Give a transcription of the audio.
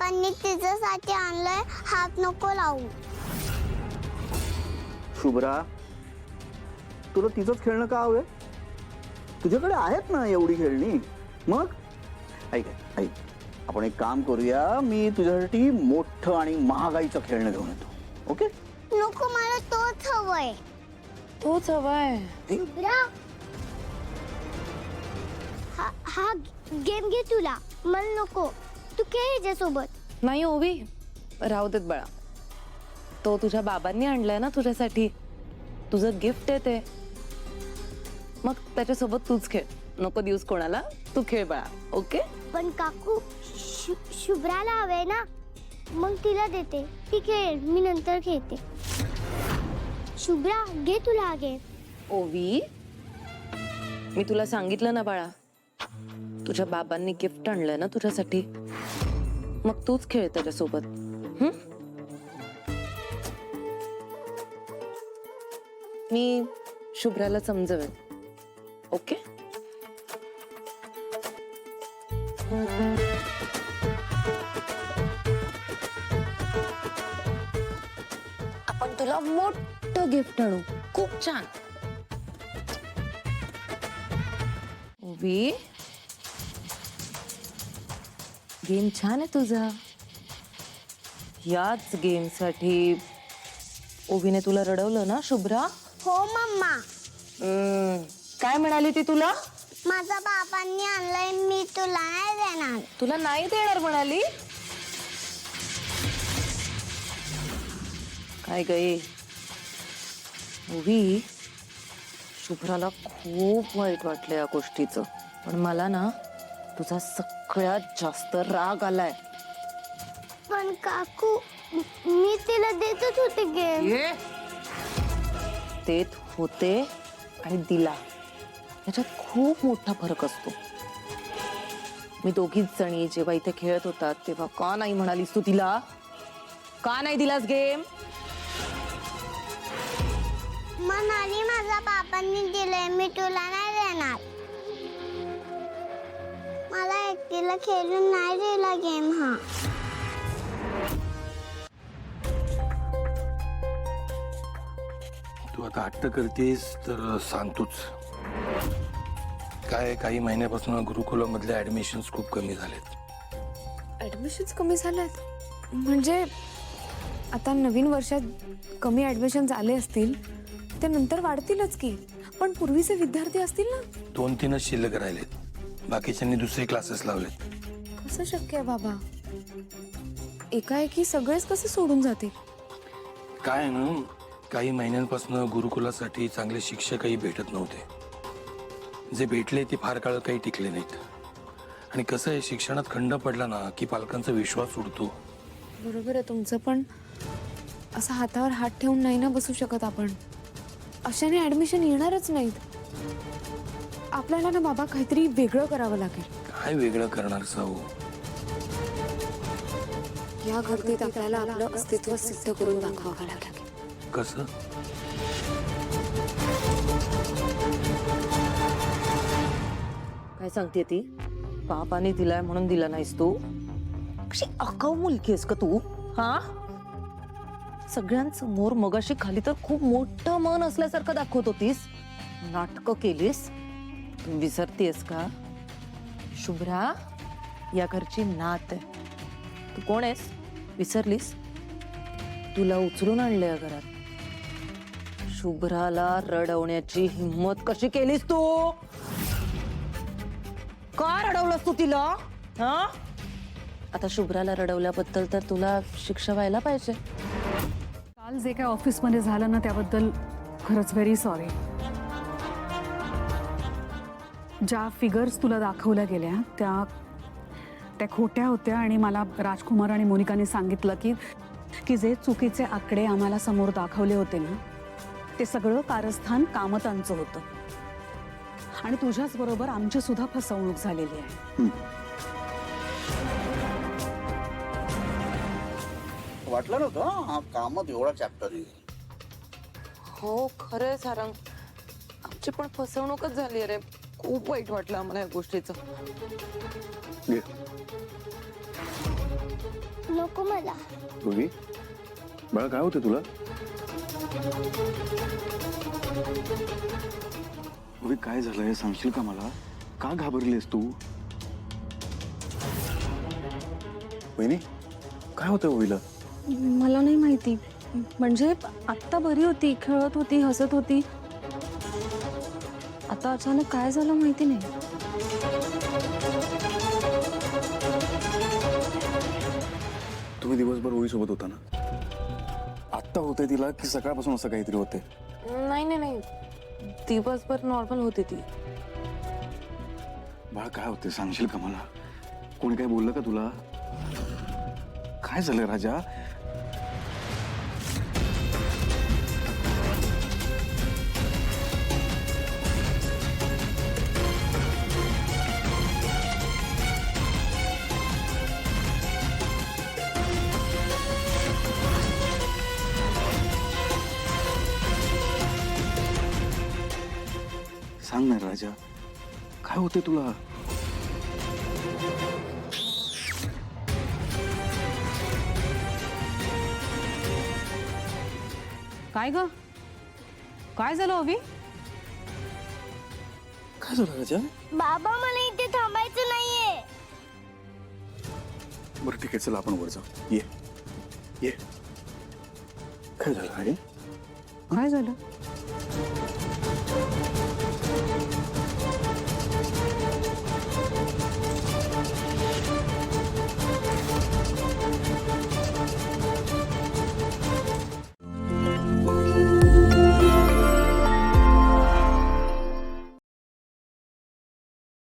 बाबांनी तिच्यासाठी आणलंय, हात नको लावू. शुभ्रा, तुला तिचंच खेळणं का हवंय? तुझ्याकडे आहेत ना एवढी खेळणी. मग ऐक ऐक, आपण एक काम करूया, मी तुझ्यासाठी मोठं आणि महागाईचं खेळणं घेऊन येतो. ओके? नको, मला तोच हवंय. तोच हवाय. हा गेम घे तुला, मला नको. तू खेळ याच्यासोबत. नाही ओवी, राहू देत बाळा. तो तुझ्या बाबांनी आणलाय ना तुझ्यासाठी. तुझं गिफ्ट आहे ते. मग त्याच्यासोबत तूच खेळ. नको दिवस कोणाला. तू खेळ बाळा. ओके? पण काकू, शुभ्राला हवे ना, मग तिला देते. ती खेळ, मी नंतर खेळते. शुभ्रा, घे तुला हा गेम. ओवी, मी तुला सांगितलं ना बाळा, तुझ्या बाबांनी गिफ्ट आणलंय ना तुझ्यासाठी. मग तूच खेळ त्याच्यासोबत. मी शुभ्राला समजवेन. ओके? आपण तुला मोठं गिफ्ट आणू. खूप छान. ओवी, गेम छान आहे तुझा. याच गेमसाठी ओवीने तुला रडवलं ना शुभ्रा? हो मम्मा. काय म्हणाली ती तुला? माझ्या बाबांनी आणलंय, मी तुला नाही देणार. तुला नाही देणार म्हणाली? काय गई ओवी, शुभ्राला खूप वाईट वाटलं या गोष्टीचं. पण मला ना तुझा सगळ्यात जास्त राग आलाय. पण काकू, मी तिला देतच होते गेम. देत होते आणि दिला, याच्यात खूप मोठा फरक असतो. मी दोघीच जणी जेव्हा इथे खेळत होतात तेव्हा का नाही म्हणालीस तू तिला? का नाही दिलास गेम? म्हणाली माझ्या बाबांनी दिलंय, मी तुला नाही देणार. मला एकटीला खेळून नाही दिला गेम हा. तू आता हट्ट करतेस तर सांगतोच. काय काही महिन्यापासून गुरुकुलामधले ऍडमिशन्स खूप कमी झालेत. ॲडमिशन्स कमी झाल्यात म्हणजे आता नवीन वर्षात कमी ॲडमिशन्स आले असतील, ते नंतर वाढतीलच की. पण पूर्वीचे विद्यार्थी असतील ना. 2-3च शिल्लक राहिलेत. बाकीच्यांनी दुसरे क्लासेस लावलेत. कसं शक्य आहे बाबा? एकाएकी सगळेच कसे सोडून जातील? काय आहे ना, काही महिन्यांपासून गुरुकुलासाठी चांगले शिक्षकही भेटत नव्हते. जे भेटले ते फार काळ काही टिकले नाहीत. आणि कसं आहे, शिक्षणात खंड पडला ना की पालकांचा विश्वास उडतो. बरोबर आहे तुमचं, पण असं हातावर हात ठेवून नाही ना बसू शकत आपण. अशाने ॲडमिशन येणारच नाहीत. आपल्याला ना बाबा काहीतरी वेगळं करावं लागेल. काय वेगळं करणार साऊ? या गर्दीत आपल्याला आपलं अस्तित्व सिद्ध करून दाखवावं लागेल. कसं? काय सांगते ती? बाबाने दिलाय म्हणून दिला नाहीस तू? कशी आगाऊ मुलगी आहेस का तू? हा, सगळ्यांसमोर मगाशी खाली तर खूप मोठं मन असल्यासारखं दाखवत होतीस. नाटकं केलीस. तू विसरतेस का? शुभ्रा या घरची नात आहे. तू कोण आहेस विसरलीस? तुला उचलून आणले या घरात. शुभ्राला रडवण्याची हिम्मत कशी केलीस तू? का रडवलंस तू तिला? हा, आता शुभ्राला रडवल्याबद्दल तर तुला शिक्षा व्हायला पाहिजे. काल जे काय ऑफिसमध्ये झालं ना, त्याबद्दल खरंच व्हेरी सॉरी. ज्या फिगर्स तुला दाखवल्या गेल्या त्या खोट्या होत्या. आणि मला राजकुमार आणि मोनिकाने सांगितलं की जे चुकीचे आकडे आम्हाला समोर दाखवले होते ना, ते सगळं कारस्थान कामतांचं होतं. आणि तुझ्याच बरोबर आमची सुद्धा फसवणूक झालेली आहे. वाटलं नव्हतं हा कामात एवढा चॅप्टर आहे. हो खरंय सारंग, आमची पण फसवणूकच झाली रे. खूप वाईट वाटलं आम्हाला या गोष्टीचं. नको मला. ओवी बाळा काय होतं तुला? ओवी काय झालंय सांगशील का मला? का घाबरलीस तू? वहिनी काय होतं ओवीला? मला नाही माहिती. म्हणजे आत्ता बरी होती, खेळत होती, हसत होती. आता अचानक काय झालं माहिती नाही. तुम्ही दिवसभर ओवी सोबत होता ना? आत्ता होते तिला की सकाळपासून असं काहीतरी होते? नाही नाही नाही, दिवसभर नॉर्मल होती ती. बाळा काय होते सांगशील का मला? कोणी काय बोललं का तुला? काय झालं राजा? सांग ना राजा, काय होते तुला? काय ग? काय झालं ओवी? काय झालं राजा? बाबा मला इथे थांबायचं नाहीये. बरं ठीक आहे चला आपण वर जाऊ. ये ये. काय झालं आहे? काय झालं?